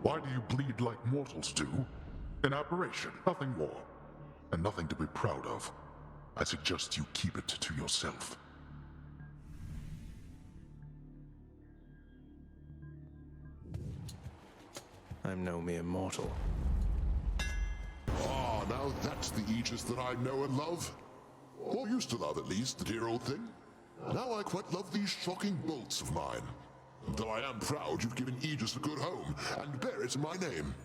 Why do you bleed like mortals do? An aberration, nothing more. And nothing to be proud of. I suggest you keep it to yourself. I'm no mere mortal. Ah, now that's the Aegis that I know and love. Or used to love, at least, the dear old thing. Now I quite love these shocking bolts of mine. Though I am proud you've given Aegis a good home, and bear it in my name.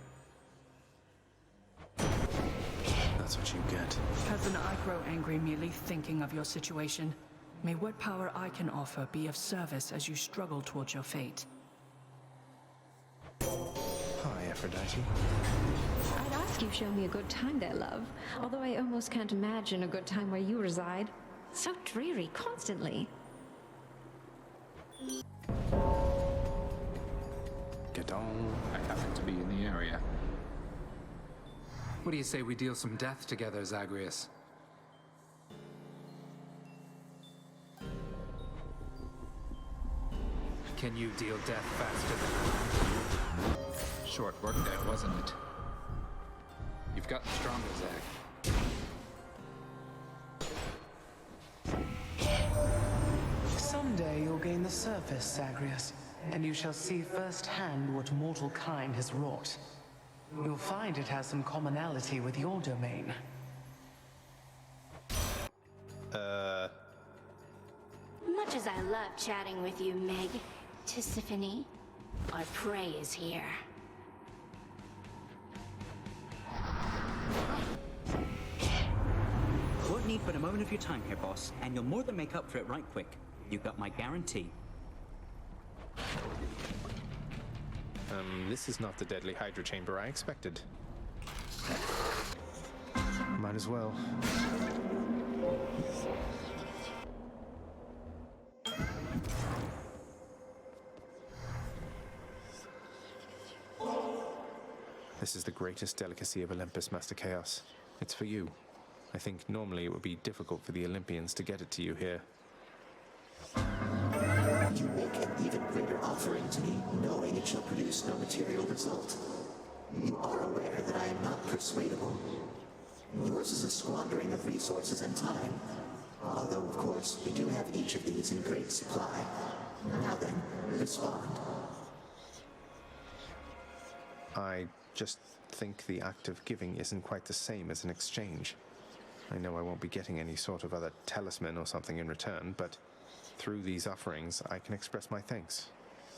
That's what you get. Cousin, I grow angry merely thinking of your situation. May what power I can offer be of service as you struggle towards your fate. Hi, Aphrodite. I'd ask you show me a good time there, love. Although I almost can't imagine a good time where you reside. So dreary constantly. Get on. I happen to be in the area. What do you say we deal some death together, Zagreus? Can you deal death faster than I? Short work day, wasn't it? You've gotten stronger, Zag. Someday you'll gain the surface, Zagreus, and you shall see firsthand what mortal kind has wrought. You'll find it has some commonality with your domain. Much as I love chatting with you, Meg, Tisiphone, our prey is here. Won't need but a moment of your time here, boss, and you'll more than make up for it right quick. You got my guarantee. This is not the deadly Hydra chamber I expected. Might as well. This is the greatest delicacy of Olympus, Master Chaos. It's for you. I think normally it would be difficult for the Olympians to get it to you here. You make an even greater offering to me, knowing it shall produce no material result. You are aware that I am not persuadable. Yours is a squandering of resources and time. Although, of course, we do have each of these in great supply. Now then, respond. I just think the act of giving isn't quite the same as an exchange. I know I won't be getting any sort of other talisman or something in return, but through these offerings, I can express my thanks.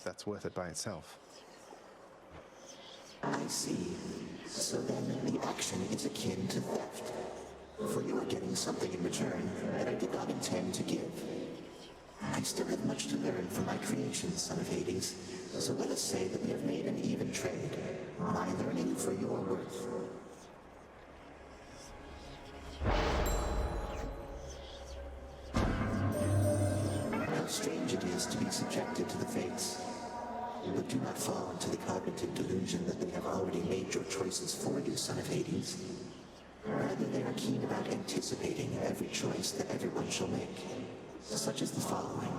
That's worth it by itself. I see. So then the action is akin to theft. For you are getting something in return that I did not intend to give. I still have much to learn from my creations, son of Hades. So let us say that we have made an even trade. My learning for your worth. How strange it is to be subjected to the fates. But do not fall into the cognitive delusion that they have already made your choices for you, son of Hades. Rather, they are keen about anticipating every choice that everyone shall make, such as the following.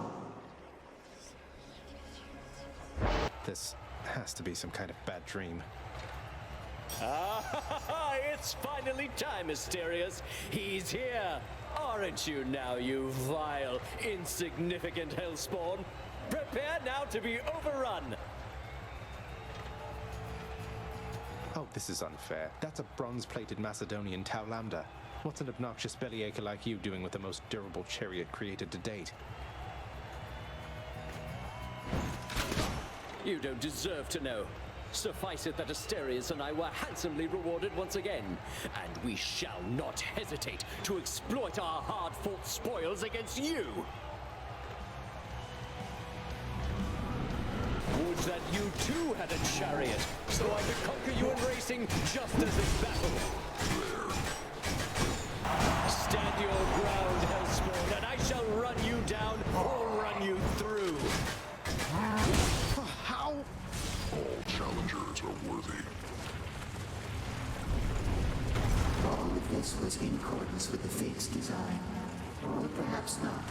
This has to be some kind of bad dream. Ah, it's finally time, Asterius. He's here. Aren't you now, you vile, insignificant hellspawn? Prepare now to be overrun. Oh, this is unfair. That's a bronze-plated Macedonian Tau Lambda. What's an obnoxious bellyacre like you doing with the most durable chariot created to date? You don't deserve to know. Suffice it that Asterius and I were handsomely rewarded once again, and we shall not hesitate to exploit our hard-fought spoils against you. Would that you too had a chariot, so I could conquer you in racing just as in battle. Stand your ground, hellspawn, and I shall run you down or run you through. How? All challengers are worthy. All of this was in accordance with the Fate's design. Or perhaps not.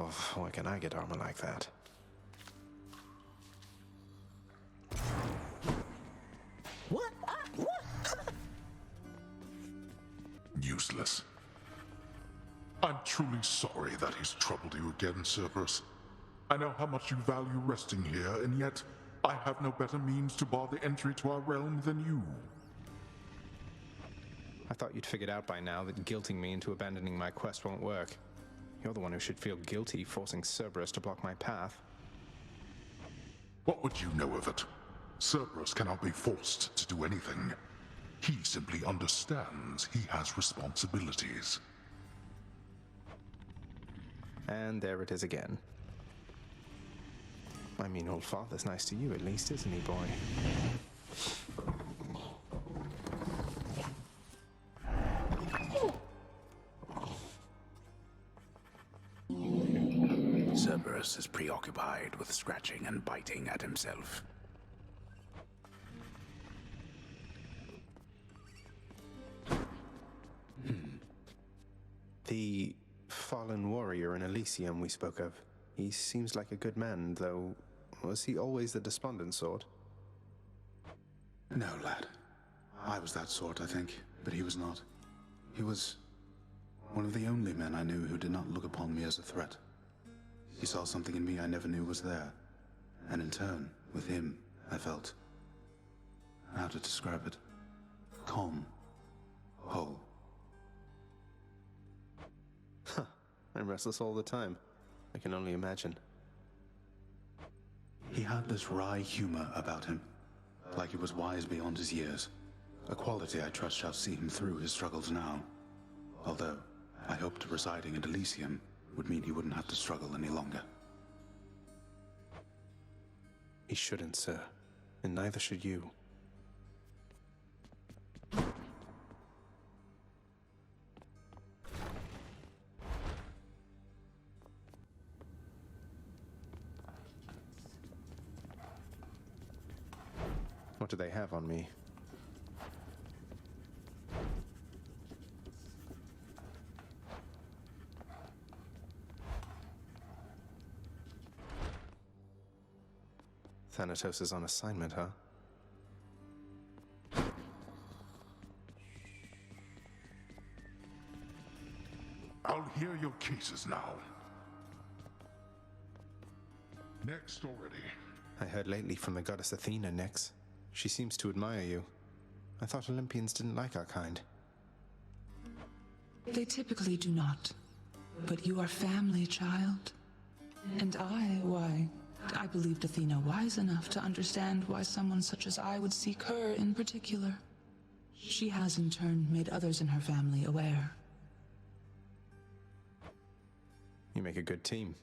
Oh, why can't I get armor like that? What? What? Useless. I'm truly sorry that he's troubled you again, Cerberus. I know how much you value resting here, and yet I have no better means to bar the entry to our realm than you. I thought you'd figured out by now that guilting me into abandoning my quest won't work. You're the one who should feel guilty forcing Cerberus to block my path. What would you know of it? Cerberus cannot be forced to do anything. He simply understands he has responsibilities. And there it is again. I mean, old father's nice to you at least, isn't he, boy? Cerberus is preoccupied with scratching and biting at himself. The fallen warrior in Elysium we spoke of. He seems like a good man, though. Was he always the despondent sort? No, lad. I was that sort, I think, but he was not. He was one of the only men I knew who did not look upon me as a threat. He saw something in me I never knew was there, and in turn, with him, I felt, how to describe it, calm, whole. Huh. I'm restless all the time. I can only imagine. He had this wry humor about him, like he was wise beyond his years. A quality I trust shall see him through his struggles now. Although, I hoped residing at Elysium would mean he wouldn't have to struggle any longer. He shouldn't, sir. And neither should you. What do they have on me? Thanatos is on assignment, huh? I'll hear your cases now. Next already. I heard lately from the goddess Athena, Nyx. She seems to admire you. I thought Olympians didn't like our kind. They typically do not. But you are family, child. And why, I believed Athena wise enough to understand why someone such as I would seek her in particular. She has in turn made others in her family aware. You make a good team.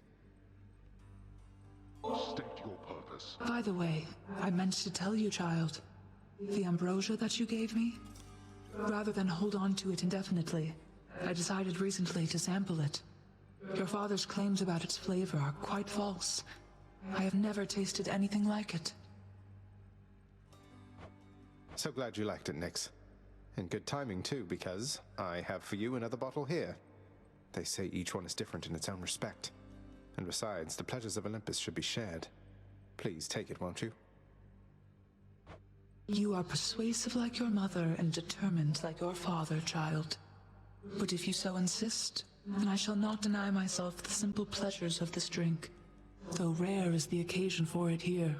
State your purpose. By the way, I meant to tell you, child. The ambrosia that you gave me? Rather than hold on to it indefinitely, I decided recently to sample it. Your father's claims about its flavor are quite false. I have never tasted anything like it. So glad you liked it, Nyx. And good timing, too, because I have for you another bottle here. They say each one is different in its own respect. And besides, the pleasures of Olympus should be shared. Please take it, won't you? You are persuasive like your mother and determined like your father, child. But if you so insist, then I shall not deny myself the simple pleasures of this drink, though rare is the occasion for it here.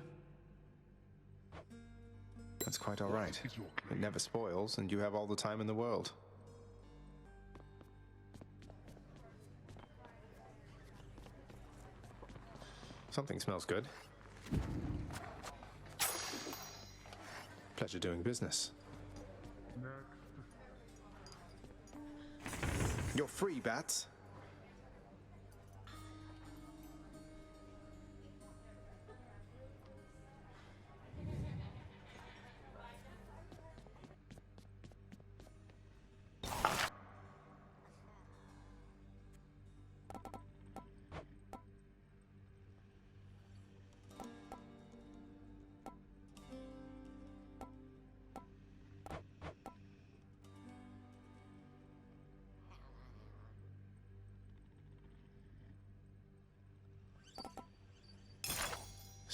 That's quite all right. It never spoils, and you have all the time in the world. Something smells good. Pleasure doing business. You're free, Bats.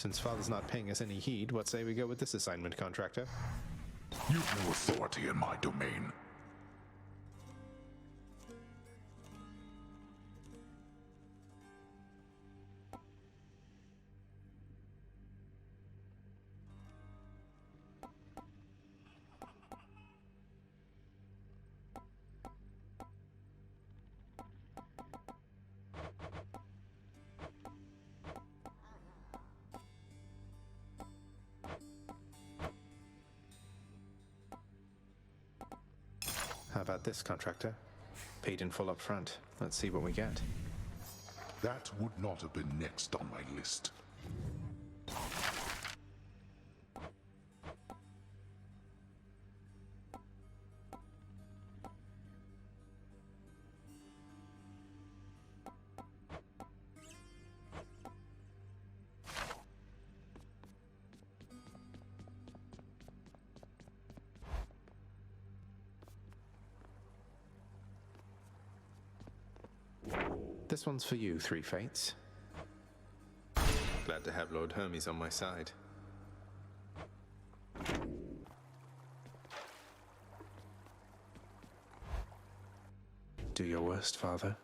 Since Father's not paying us any heed, what say we go with this assignment, contractor? You've no authority in my domain. How about this, contractor? Paid in full up front. Let's see what we get. That would not have been next on my list. This one's for you, Three Fates. Glad to have Lord Hermes on my side. Do your worst, Father.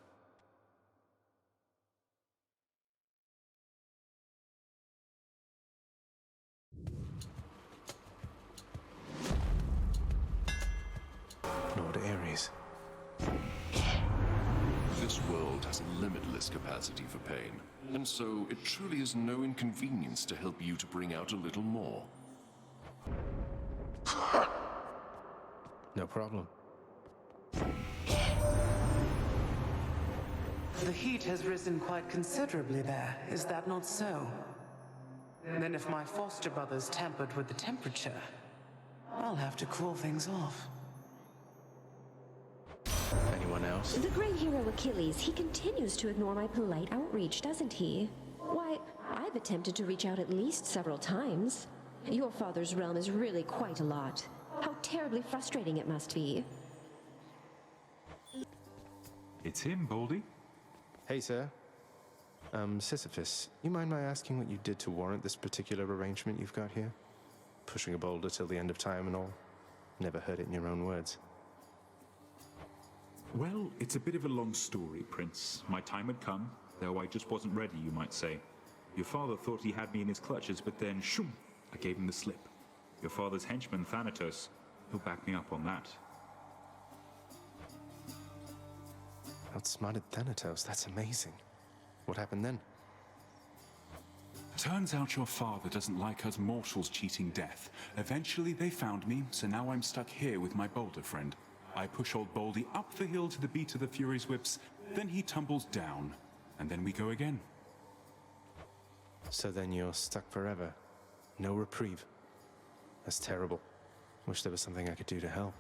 Lord Ares. This world has a limitless capacity for pain, and so it truly is no inconvenience to help you to bring out a little more. No problem. The heat has risen quite considerably there, is that not so? Then if my foster brothers tampered with the temperature, I'll have to cool things off. Anyone else? The great hero Achilles, he continues to ignore my polite outreach, doesn't he? Why, I've attempted to reach out at least several times. Your father's realm is really quite a lot. How terribly frustrating it must be. It's him, Baldy. Hey, sir. Sisyphus, you mind my asking what you did to warrant this particular arrangement you've got here? Pushing a boulder till the end of time and all? Never heard it in your own words. Well, it's a bit of a long story, Prince. My time had come, though I just wasn't ready, you might say. Your father thought he had me in his clutches, but then, shoom, I gave him the slip. Your father's henchman, Thanatos, he'll back me up on that. Outsmarted Thanatos, that's amazing. What happened then? Turns out your father doesn't like us mortals cheating death. Eventually they found me, so now I'm stuck here with my boulder friend. I push old Baldy up the hill to the beat of the Fury's whips, then he tumbles down, and then we go again. So then you're stuck forever. No reprieve. That's terrible. Wish there was something I could do to help.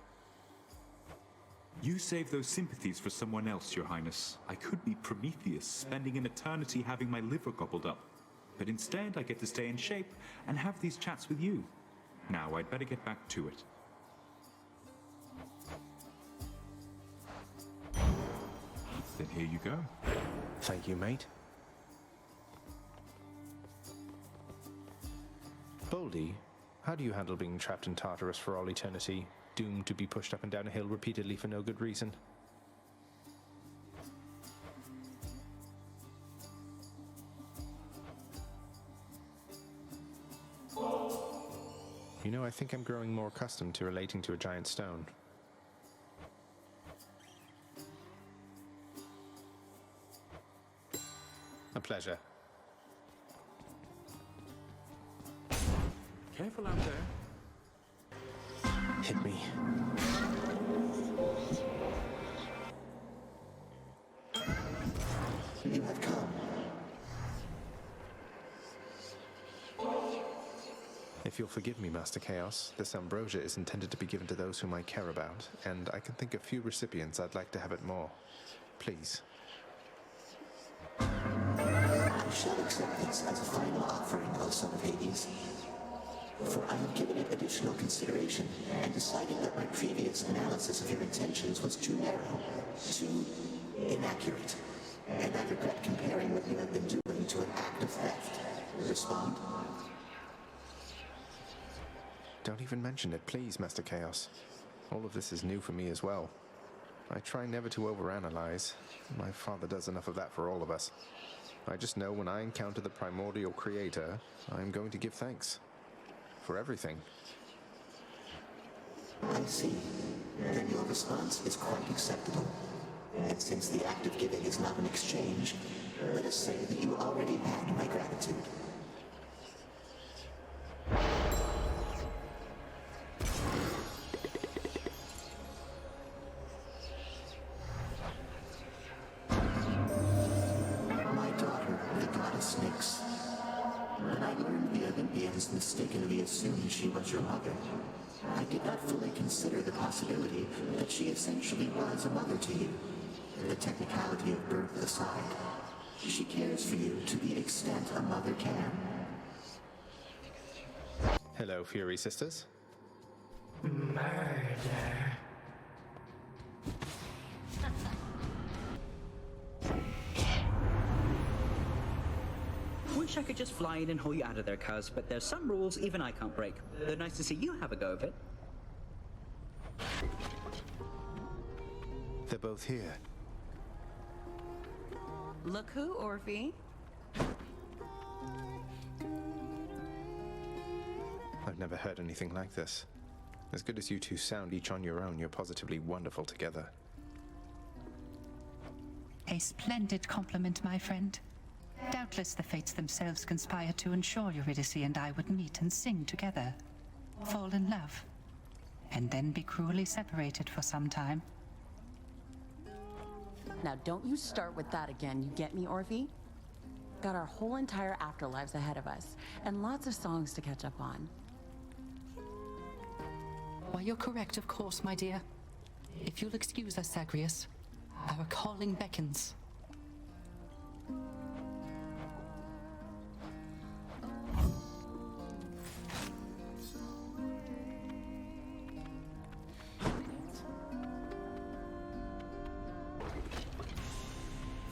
You save those sympathies for someone else, Your Highness. I could be Prometheus, spending an eternity having my liver gobbled up. But instead, I get to stay in shape and have these chats with you. Now, I'd better get back to it. Then here you go. Thank you, mate. Baldy, how do you handle being trapped in Tartarus for all eternity, doomed to be pushed up and down a hill repeatedly for no good reason? You know, I think I'm growing more accustomed to relating to a giant stone. A pleasure. Careful out there. Hit me. You have come. If you'll forgive me, Master Chaos, this ambrosia is intended to be given to those whom I care about, and I can think of few recipients I'd like to have it more. Please. I shall accept this as a final offering, O son of Hades. For I have given it additional consideration and decided that my previous analysis of your intentions was too narrow, too inaccurate, and I regret comparing what you have been doing to an act of theft. Respond? Don't even mention it, please, Master Chaos. All of this is new for me as well. I try never to overanalyze. My father does enough of that for all of us. I just know when I encounter the primordial creator, I'm going to give thanks. For everything. I see. Then your response is quite acceptable. And since the act of giving is not an exchange, let us say that you already had my gratitude. My daughter, the goddess Nyx. When I learned the Olympians mistakenly assumed she was your mother, I did not fully consider the possibility that she essentially was a mother to you. The technicality of birth aside, she cares for you to the extent a mother can. Hello, Fury Sisters. Murder. Wish I could just fly in and haul you out of there, cuz, but there's some rules even I can't break. They're nice to see you have a go of it. They're both here. Look who, Orphe. I've never heard anything like this. As good as you two sound each on your own, you're positively wonderful together. A splendid compliment, my friend. Doubtless the fates themselves conspire to ensure Eurydice and I would meet and sing together, fall in love, and then be cruelly separated for some time. Now don't you start with that again, you get me, Orphe? Got our whole entire afterlives ahead of us, and lots of songs to catch up on. Why, you're correct, of course, my dear. If you'll excuse us, Zagreus, our calling beckons.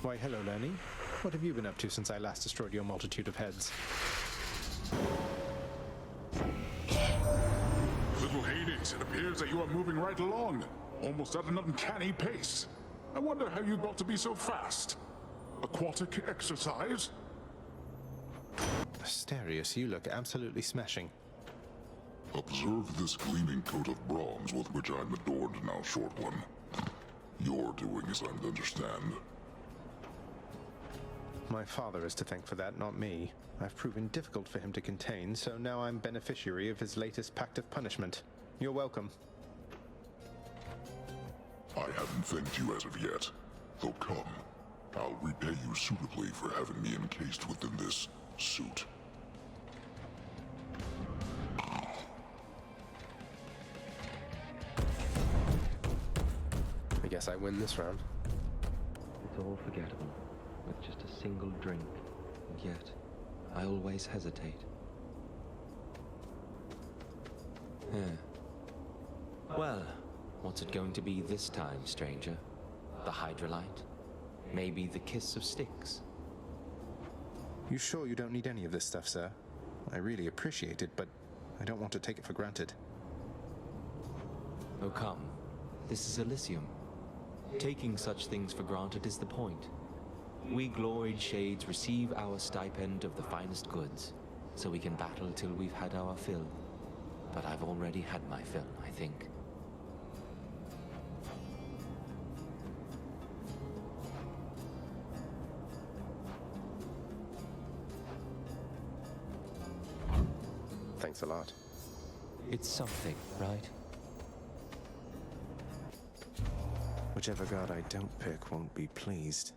Why, hello, Lenny. What have you been up to since I last destroyed your multitude of heads? Little Hades, it appears that you are moving right along, almost at an uncanny pace. I wonder how you got to be so fast. Aquatic exercise? Asterius, you look absolutely smashing. Observe this gleaming coat of bronze with which I'm adorned now, short one. You're doing as I'm to understand. My father is to thank for that, not me. I've proven difficult for him to contain, so now I'm beneficiary of his latest pact of punishment. You're welcome. I haven't thanked you as of yet. Though come, I'll repay you suitably for having me encased within this suit. I guess I win this round. It's all forgettable, with just a single drink, and yet I always hesitate. Well, what's it going to be this time, stranger? The Hydrolite? Maybe the kiss of Styx? You sure you don't need any of this stuff, sir? I really appreciate it, but I don't want to take it for granted. Oh come, this is Elysium. Taking such things for granted is the point. We gloried shades receive our stipend of the finest goods, so we can battle till we've had our fill. But I've already had my fill, I think. Thanks a lot. It's something, right? Whichever god I don't pick won't be pleased.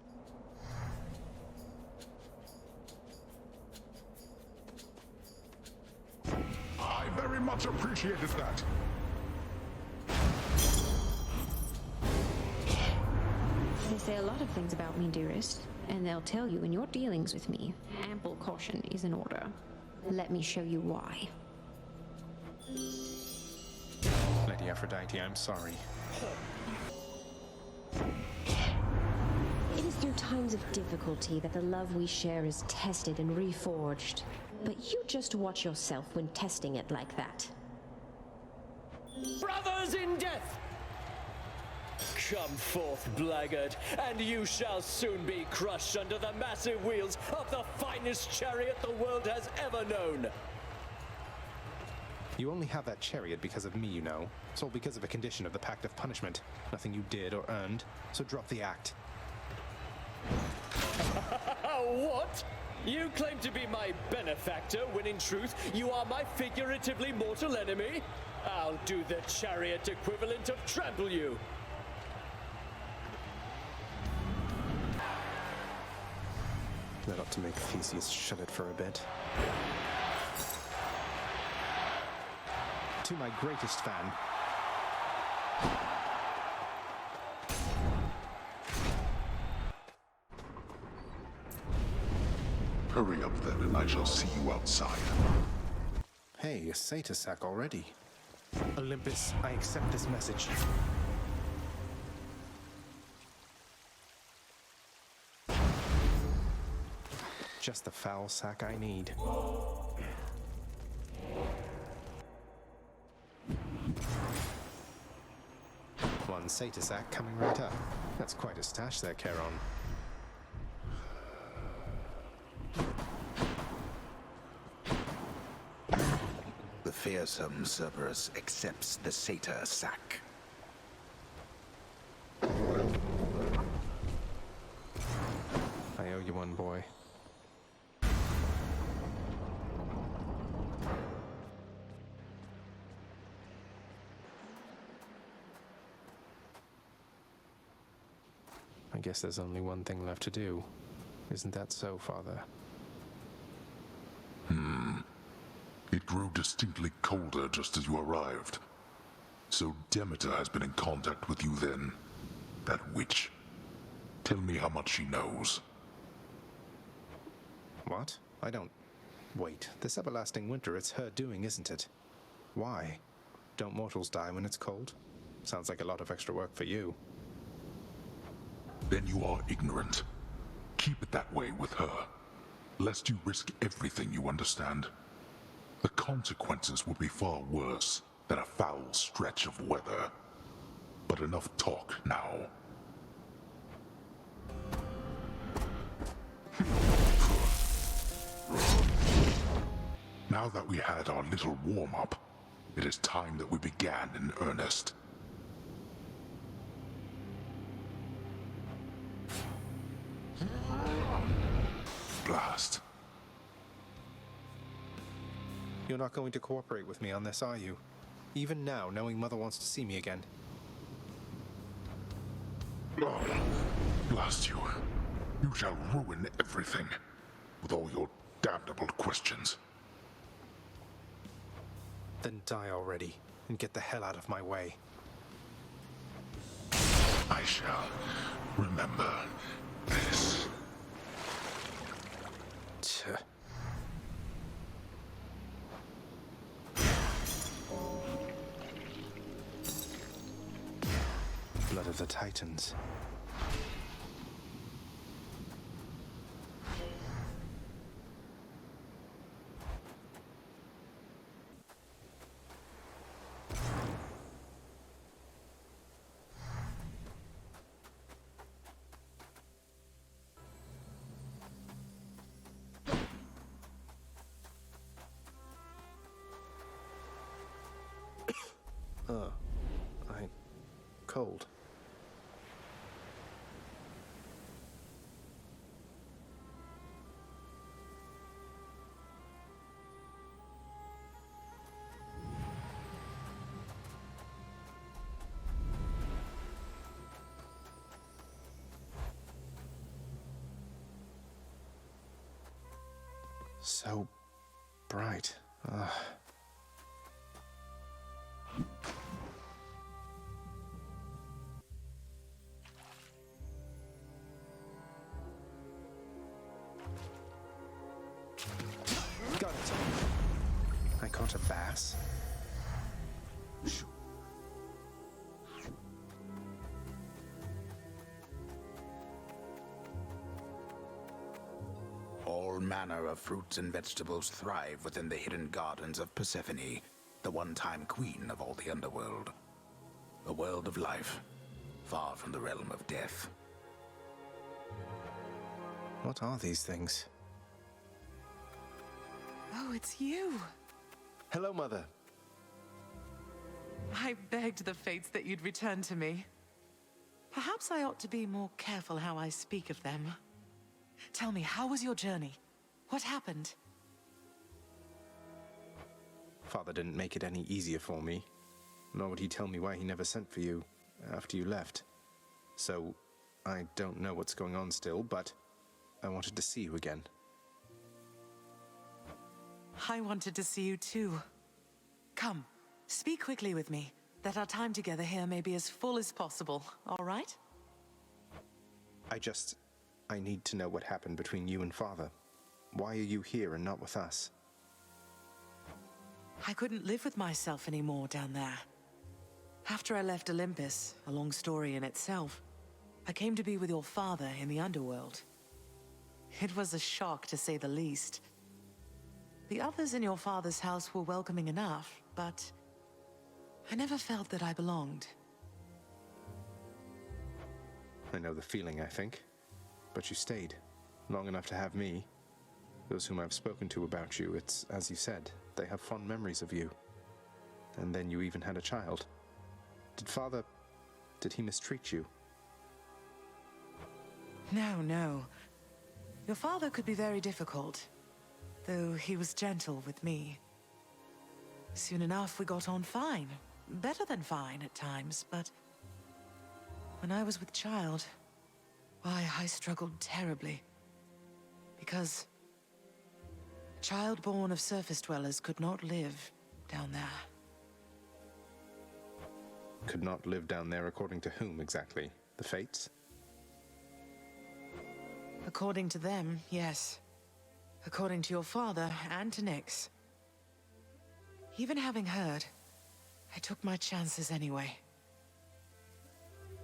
I very much appreciated that. They say a lot of things about me, dearest, and they'll tell you in your dealings with me, ample caution is in order. Let me show you why. Lady Aphrodite, I'm sorry. It is through times of difficulty that the love we share is tested and reforged. But you just watch yourself when testing it like that. Brothers in death! Come forth, blackguard, and you shall soon be crushed under the massive wheels of the finest chariot the world has ever known. You only have that chariot because of me, you know. It's all because of a condition of the Pact of Punishment. Nothing you did or earned, so drop the act. What? You claim to be my benefactor, when in truth, you are my figuratively mortal enemy? I'll do the chariot equivalent of trample you. That ought to make Theseus shut it for a bit. To my greatest fan. Hurry up then, and I shall see you outside. Hey, a satyr sack already. Olympus, I accept this message. Just the foul sack I need. One satyr sack coming right up. That's quite a stash there, Charon. The fearsome Cerberus accepts the satyr sack. I owe you one, boy. I guess there's only one thing left to do. Isn't that so, Father? It grew distinctly colder just as you arrived. So Demeter has been in contact with you then. That witch. Tell me how much she knows. What? I don't... Wait, this everlasting winter, it's her doing, isn't it? Why? Don't mortals die when it's cold? Sounds like a lot of extra work for you. Then you are ignorant. Keep it that way with her, lest you risk everything you understand. The consequences would be far worse than a foul stretch of weather. But enough talk now. Now that we had our little warm-up, it is time that we began in earnest. Blast. You're not going to cooperate with me on this, are you? Even now, knowing Mother wants to see me again. Oh, blast you. You shall ruin everything, with all your damnable questions. Then die already, and get the hell out of my way. I shall remember this. Blood of the Titans. Cold. So bright. Got it. I caught a bass. All manner of fruits and vegetables thrive within the hidden gardens of Persephone, the one-time queen of all the underworld. A world of life, far from the realm of death. What are these things? Oh, it's you. Hello, Mother. I begged the fates that you'd return to me. Perhaps I ought to be more careful how I speak of them. Tell me, how was your journey? What happened? Father didn't make it any easier for me, nor would he tell me why he never sent for you after you left. So, I don't know what's going on still, but I wanted to see you again. I wanted to see you too. Come, speak quickly with me, that our time together here may be as full as possible, all right? I need to know what happened between you and Father. Why are you here and not with us? I couldn't live with myself anymore down there. After I left Olympus, a long story in itself, I came to be with your father in the underworld. It was a shock, to say the least. The others in your father's house were welcoming enough, but I never felt that I belonged. I know the feeling, I think. But you stayed, long enough to have me. Those whom I've spoken to about you, it's as you said, they have fond memories of you. And then you even had a child. Did he mistreat you? No. Your father could be very difficult, though he was gentle with me. Soon enough, we got on fine. Better than fine at times, but when I was with child, why, I struggled terribly. Because a child born of surface dwellers could not live down there. Could not live down there according to whom exactly? The fates? According to them, yes. According to your father and to Nyx. Even having heard, I took my chances anyway.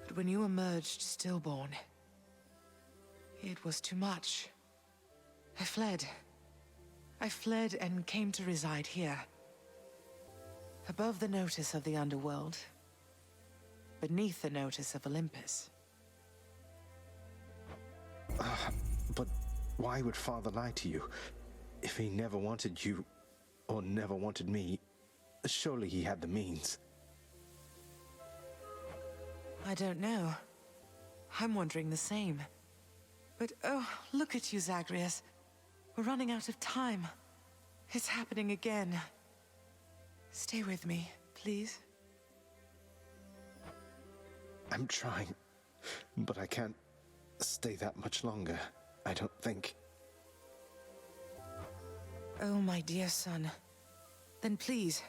But when you emerged stillborn, it was too much. I fled. I fled and came to reside here. Above the notice of the underworld. Beneath the notice of Olympus. But why would Father lie to you? If he never wanted you, or never wanted me, surely he had the means. I don't know. I'm wondering the same. But oh, look at you, Zagreus. We're running out of time. It's happening again. Stay with me, please. I'm trying, but I can't stay that much longer, I don't think. Oh, my dear son. Then please,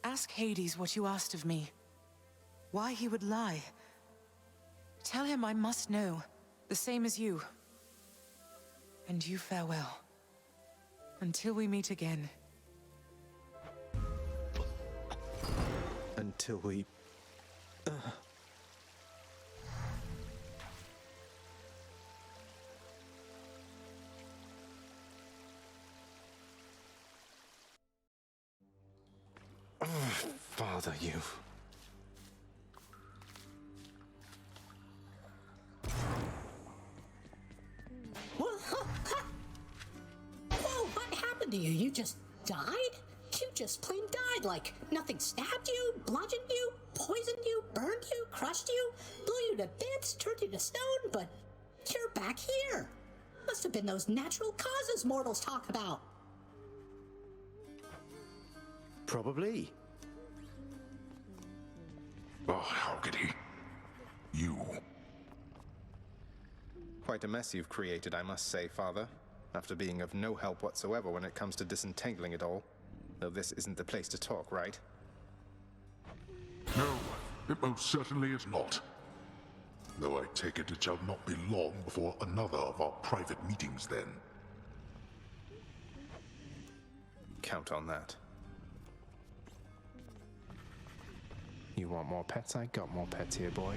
ask Hades what you asked of me. Why he would lie. Tell him I must know, the same as you. And you farewell. Until we meet again. Until we... Father, you... Whoa, what happened to you? You just died? You just plain died, like nothing stabbed you, bludgeoned you, poisoned you, burned you, crushed you, blew you to bits, turned you to stone, but you're back here. Must have been those natural causes mortals talk about. Probably. Oh, how could he? You. Quite a mess you've created, I must say, Father. After being of no help whatsoever when it comes to disentangling it all. Though this isn't the place to talk, right? No, it most certainly is not. Though I take it shall not be long before another of our private meetings then. Count on that. You want more pets? I got more pets here, boy.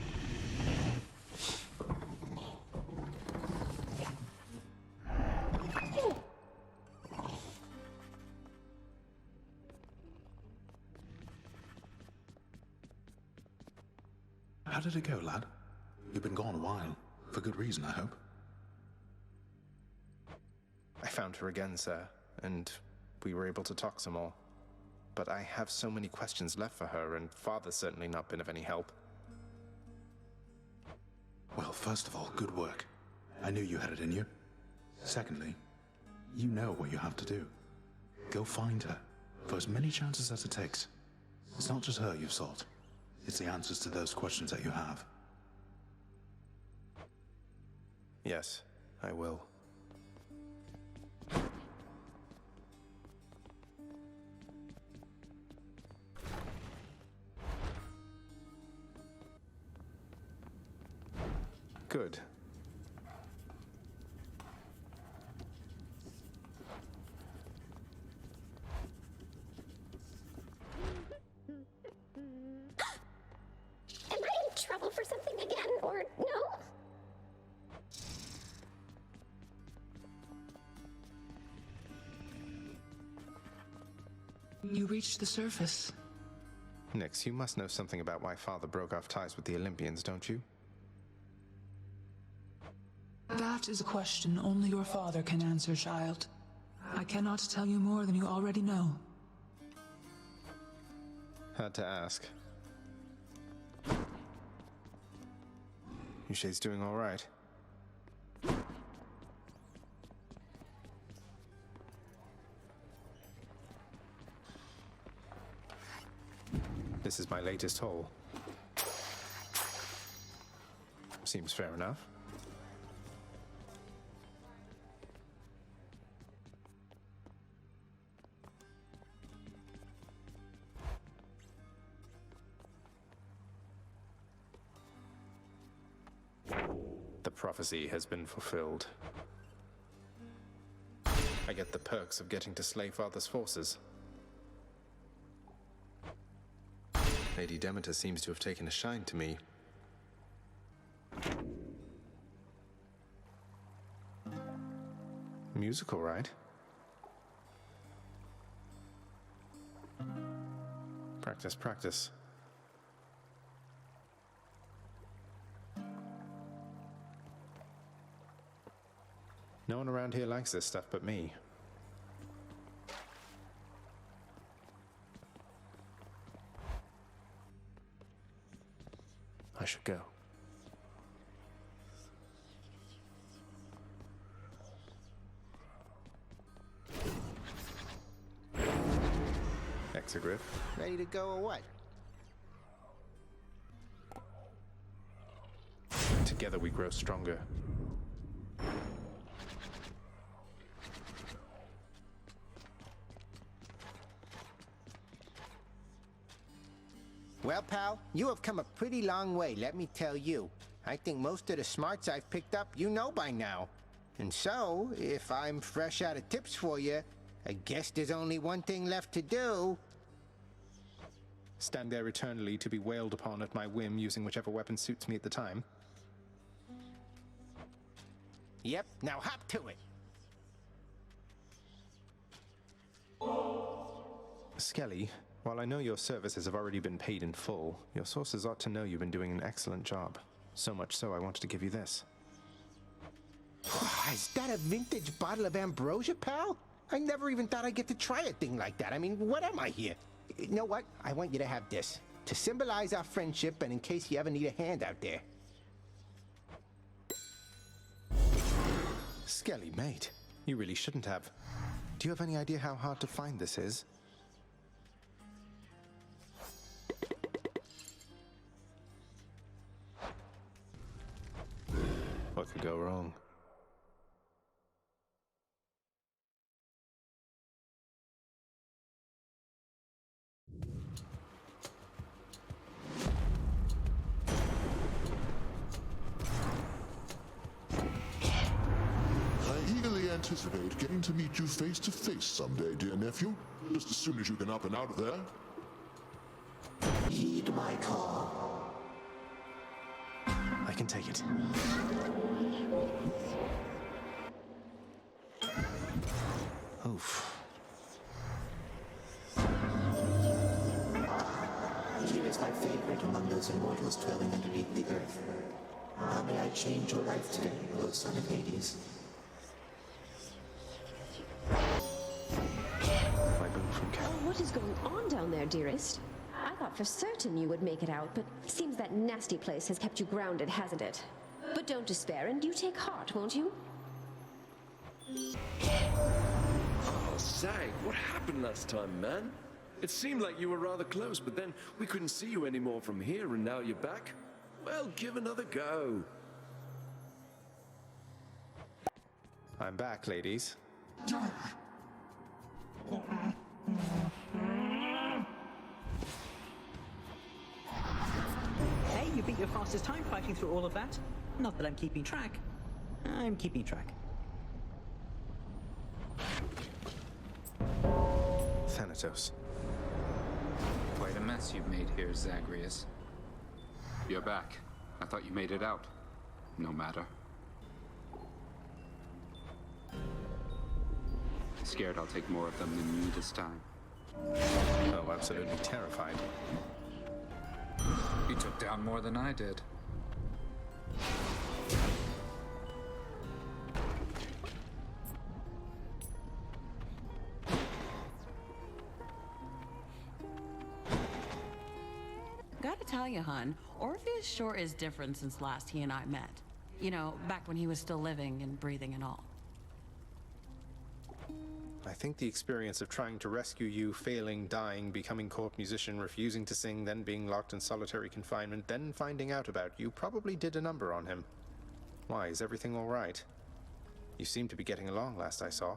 How did it go, lad? You've been gone a while. For good reason, I hope. I found her again, sir, and we were able to talk some more. But I have so many questions left for her, and Father's certainly not been of any help. Well, first of all, good work. I knew you had it in you. Secondly, you know what you have to do. Go find her, for as many chances as it takes. It's not just her you've sought. It's the answers to those questions that you have. Yes, I will. Good. Am I in trouble for something again, or no? You reached the surface. Nix, you must know something about why Father broke off ties with the Olympians, don't you? That is a question only your father can answer, child. I cannot tell you more than you already know. Had to ask. Yushei's doing all right. This is my latest haul. Seems fair enough. The prophecy has been fulfilled. I get the perks of getting to slay Father's forces. Lady Demeter seems to have taken a shine to me. Musical, right? Practice, practice. No one around here likes this stuff but me. I should go. Exegriff. Ready to go or what? Together we grow stronger. Well, pal, you have come a pretty long way, let me tell you. I think most of the smarts I've picked up you know by now. And so, if I'm fresh out of tips for you, I guess there's only one thing left to do. Stand there eternally to be wailed upon at my whim using whichever weapon suits me at the time. Yep, now hop to it. Skelly, while I know your services have already been paid in full, your sources ought to know you've been doing an excellent job. So much so I wanted to give you this. Is that a vintage bottle of ambrosia, pal? I never even thought I'd get to try a thing like that. I mean, what am I here? You know what? I want you to have this. To symbolize our friendship and in case you ever need a hand out there. Skelly, mate, you really shouldn't have. Do you have any idea how hard to find this is? What could go wrong? I eagerly anticipate getting to meet you face to face someday, dear nephew. Just as soon as you can up and out of there. Heed my call. I can take it. Oof. Here is my favorite among those immortals dwelling underneath the earth. How may I change your life today, O son of Hades? Oh, what is going on down there, dearest? I thought for certain you would make it out, but seems that nasty place has kept you grounded, hasn't it? But don't despair, and you take heart, won't you? Oh, Zag, what happened last time, man? It seemed like you were rather close, but then we couldn't see you anymore from here, and now you're back? Well, give another go. I'm back, ladies. Hey, you beat your fastest time fighting through all of that. Not that I'm keeping track. I'm keeping track. Thanatos. Quite a mess you've made here, Zagreus. You're back. I thought you made it out. No matter. Scared I'll take more of them than you this time. Oh, absolutely terrified. You took down more than I did. Gotta tell you, hun, Orpheus sure is different since last he and I met. You know, back when he was still living and breathing and all. I think the experience of trying to rescue you, failing, dying, becoming court musician, refusing to sing, then being locked in solitary confinement, then finding out about you probably did a number on him. Why, is everything all right? You seem to be getting along last I saw.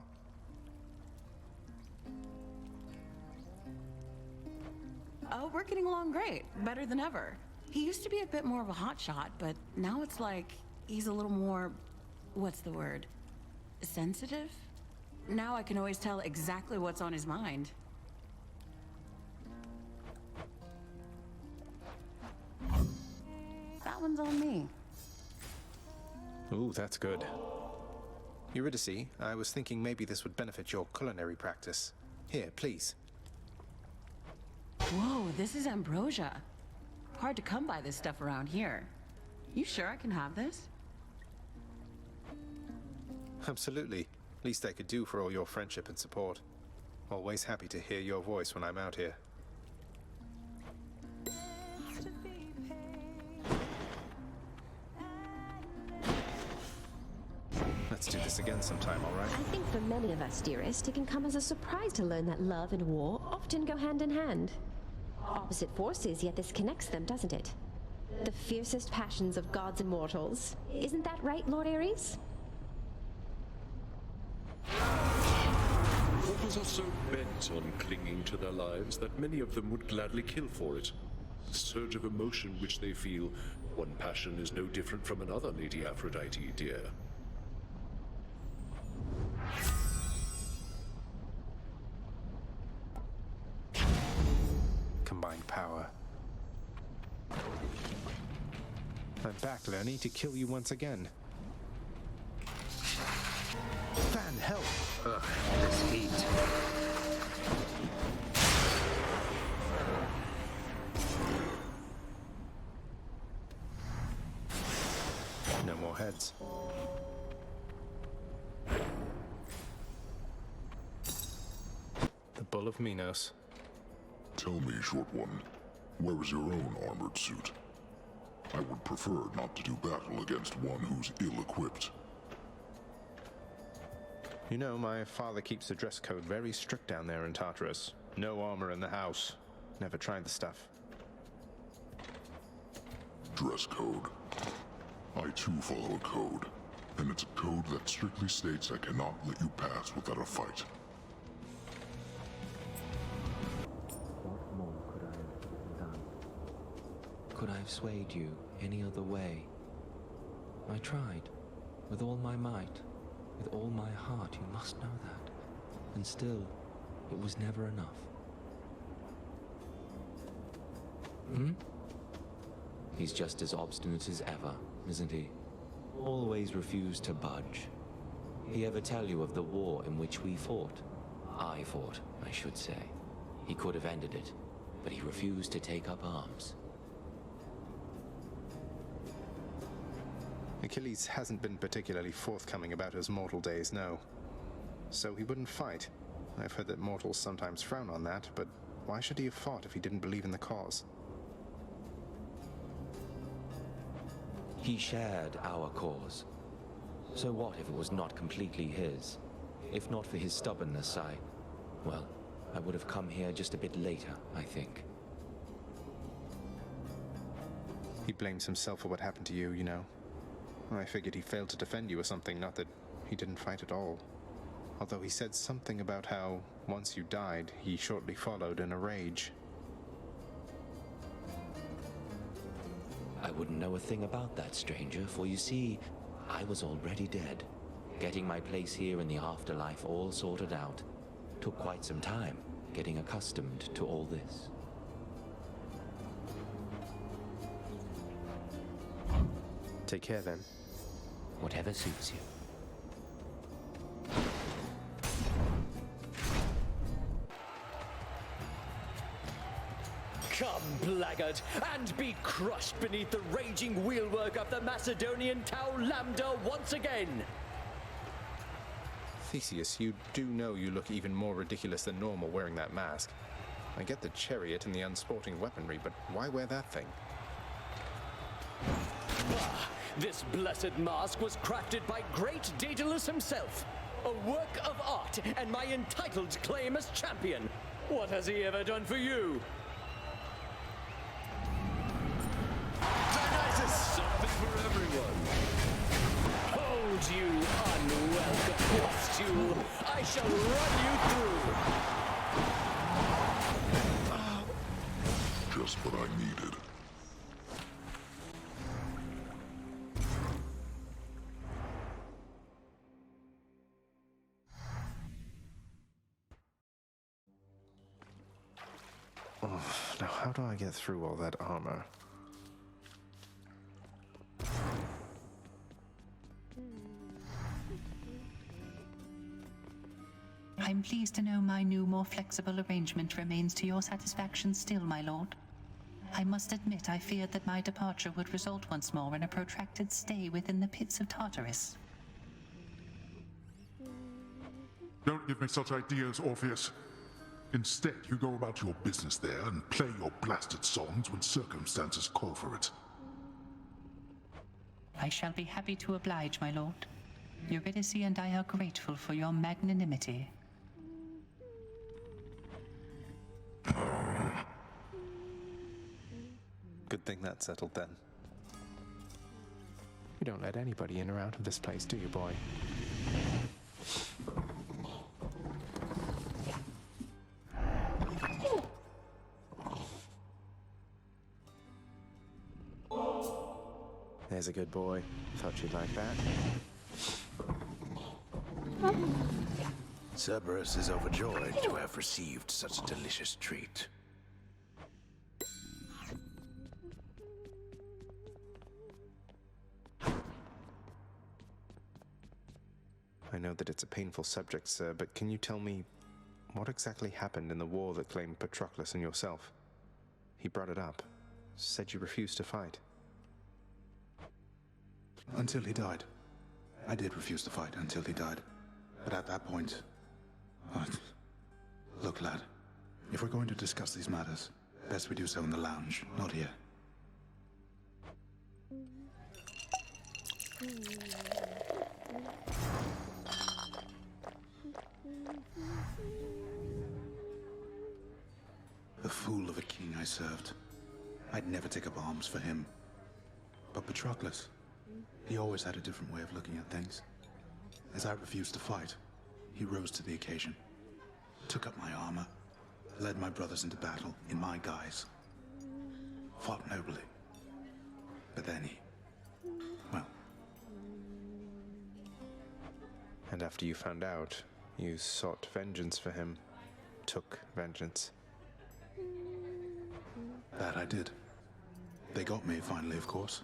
Oh, we're getting along great. Better than ever. He used to be a bit more of a hotshot, but now it's like he's a little more, what's the word? Sensitive? Now I can always tell exactly what's on his mind. That one's on me. Ooh, that's good. Eurydice, I was thinking maybe this would benefit your culinary practice. Here, please. Whoa, this is ambrosia. Hard to come by this stuff around here. You sure I can have this? Absolutely. Least I could do for all your friendship and support. Always happy to hear your voice when I'm out here. Let's do this again sometime, all right? I think for many of us, dearest, it can come as a surprise to learn that love and war often go hand in hand. Opposite forces, yet this connects them, doesn't it? The fiercest passions of gods and mortals. Isn't that right, Lord Ares? Mortals are so bent on clinging to their lives that many of them would gladly kill for it. The surge of emotion which they feel, one passion is no different from another, Lady Aphrodite, dear. Combined power. I'm back, Lernie, to kill you once again. Fan, help! Ugh, this heat. No more heads. The Bull of Minos. Tell me, Short One, where is your own armored suit? I would prefer not to do battle against one who's ill-equipped. You know, my father keeps the dress code very strict down there in Tartarus. No armor in the house. Never tried the stuff. Dress code. I too follow a code, and it's a code that strictly states I cannot let you pass without a fight. What more could I have done? Could I have swayed you any other way? I tried, with all my might, with all my heart, you must know that. And still, it was never enough. He's just as obstinate as ever, isn't he? Always refused to budge. He ever tell you of the war in which we fought? I fought, I should say. He could have ended it. but he refused to take up arms. Achilles hasn't been particularly forthcoming about his mortal days, no. So he wouldn't fight. I've heard that mortals sometimes frown on that, but why should he have fought if he didn't believe in the cause? He shared our cause. So what if it was not completely his? If not for his stubbornness, I would have come here just a bit later, I think. He blames himself for what happened to you, you know. I figured he failed to defend you or something, not that he didn't fight at all. Although he said something about how, once you died, he shortly followed in a rage. I wouldn't know a thing about that, stranger, for you see, I was already dead. Getting my place here in the afterlife all sorted out took quite some time, getting accustomed to all this. Take care, then. Whatever suits you. Come, blackguard, and be crushed beneath the raging wheelwork of the Macedonian Tau Lambda once again! Theseus, you do know you look even more ridiculous than normal wearing that mask. I get the chariot and the unsporting weaponry, but why wear that thing? This blessed mask was crafted by great Daedalus himself. A work of art and my entitled claim as champion. What has he ever done for you? Something for everyone. Hold, you unwelcome pustule. I shall run you through. Just what I needed. Oh, now how do I get through all that armor? I'm pleased to know my new, more flexible arrangement remains to your satisfaction still, my lord. I must admit I feared that my departure would result once more in a protracted stay within the pits of Tartarus. Don't give me such ideas, Orpheus. Instead, you go about your business there and play your blasted songs when circumstances call for it. I shall be happy to oblige, my lord. Eurydice and I are grateful for your magnanimity. Good thing that's settled then. You don't let anybody in or out of this place, do you, boy? There's a good boy. Thought you'd like that. Cerberus is overjoyed to have received such a delicious treat. I know that it's a painful subject, sir, but can you tell me what exactly happened in the war that claimed Patroclus and yourself? He brought it up. Said you refused to fight. Until he died. I did refuse to fight until he died. But at that point... Look, lad. If we're going to discuss these matters, best we do so in the lounge, not here. The fool of a king I served. I'd never take up arms for him. But Patroclus, he always had a different way of looking at things. As I refused to fight, he rose to the occasion, took up my armor, led my brothers into battle in my guise, fought nobly. But then he, well... And after you found out, you sought vengeance for him, took vengeance. That I did. They got me finally, of course.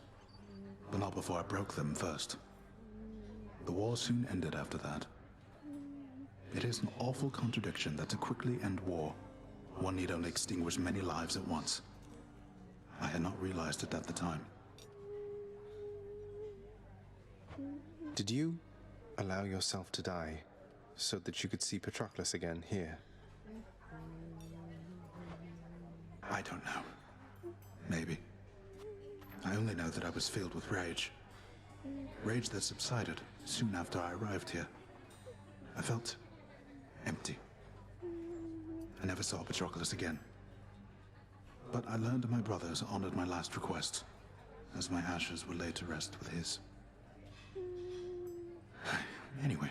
But not before I broke them first. The war soon ended after that. It is an awful contradiction that to quickly end war, One need only extinguish many lives at once. I had not realized it at the time. Did you allow yourself to die so that you could see Patroclus again here? I don't know. Maybe. I only know that I was filled with rage. Rage that subsided soon after I arrived here. I felt empty. I never saw Patroclus again. But I learned my brothers honored my last request, as my ashes were laid to rest with his. Anyway,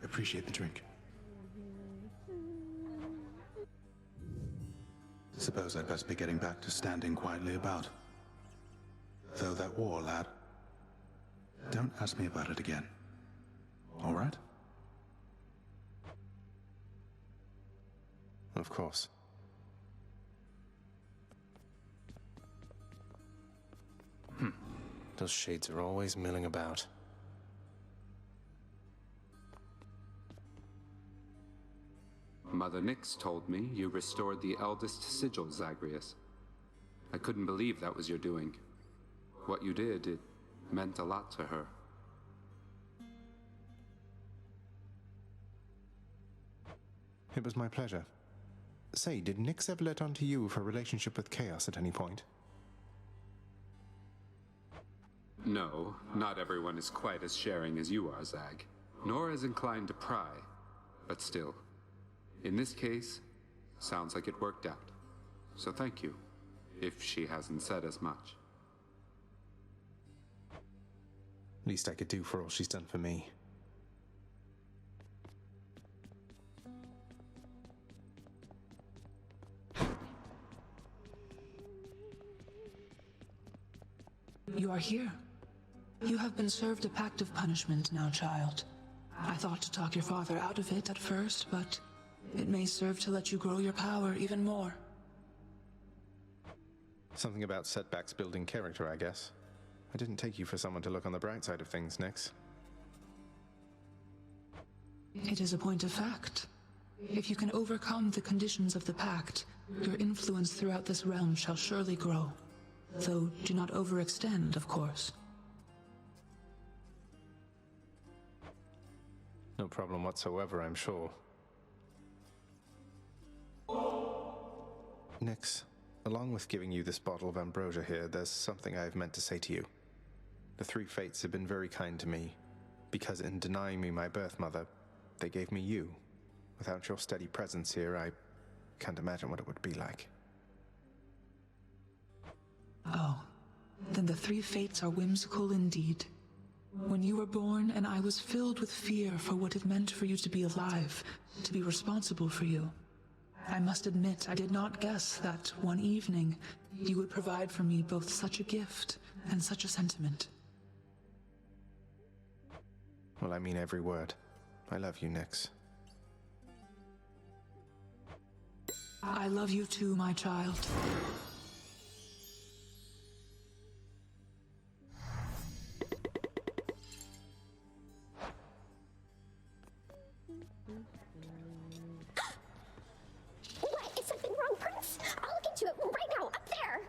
appreciate the drink. Suppose I'd best be getting back to standing quietly about. Though that war, lad. Don't ask me about it again. All right? Of course. Those shades are always milling about. Mother Nyx told me you restored the eldest sigil, Zagreus. I couldn't believe that was your doing. What you did, it meant a lot to her. It was my pleasure. Say, did Nyx ever let on to you of her relationship with Chaos at any point? No, not everyone is quite as sharing as you are, Zag, nor as inclined to pry. But still, in this case, sounds like it worked out. So thank you, if she hasn't said as much. Least I could do for all she's done for me. You are here. You have been served a pact of punishment now, child. I thought to talk your father out of it at first, but it may serve to let you grow your power even more. Something about setbacks building character, I guess. I didn't take you for someone to look on the bright side of things, Nyx. It is a point of fact. If you can overcome the conditions of the pact, your influence throughout this realm shall surely grow. Though, do not overextend, of course. No problem whatsoever, I'm sure. Nyx, along with giving you this bottle of ambrosia here, there's something I've meant to say to you. The three fates have been very kind to me, because in denying me my birth mother, they gave me you. Without your steady presence here, I can't imagine what it would be like. Oh, then the three fates are whimsical indeed. When you were born, and I was filled with fear for what it meant for you to be alive, to be responsible for you. I must admit, I did not guess that one evening you would provide for me both such a gift and such a sentiment. Well, I mean every word. I love you, Nyx. I love you too, my child. What? Is something wrong, Prince? I'll look into it right now, up there!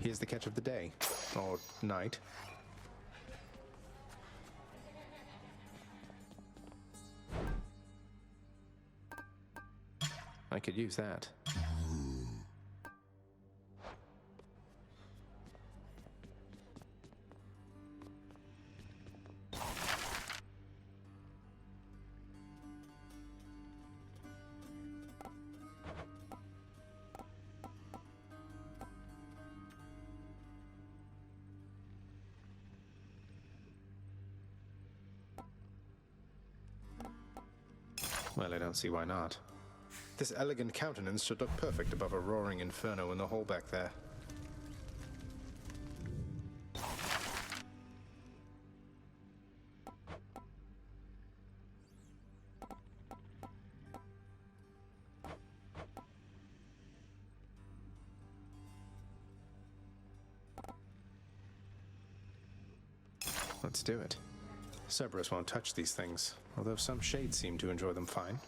Here's the catch of the day. Or night. I could use that. Well, I don't see why not. This elegant countenance should look perfect above a roaring inferno in the hall back there. Let's do it. Cerberus won't touch these things, although some shades seem to enjoy them fine.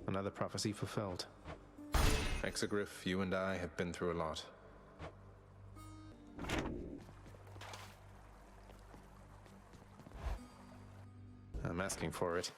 Another prophecy fulfilled. Exegriff, you and I have been through a lot. I'm asking for it.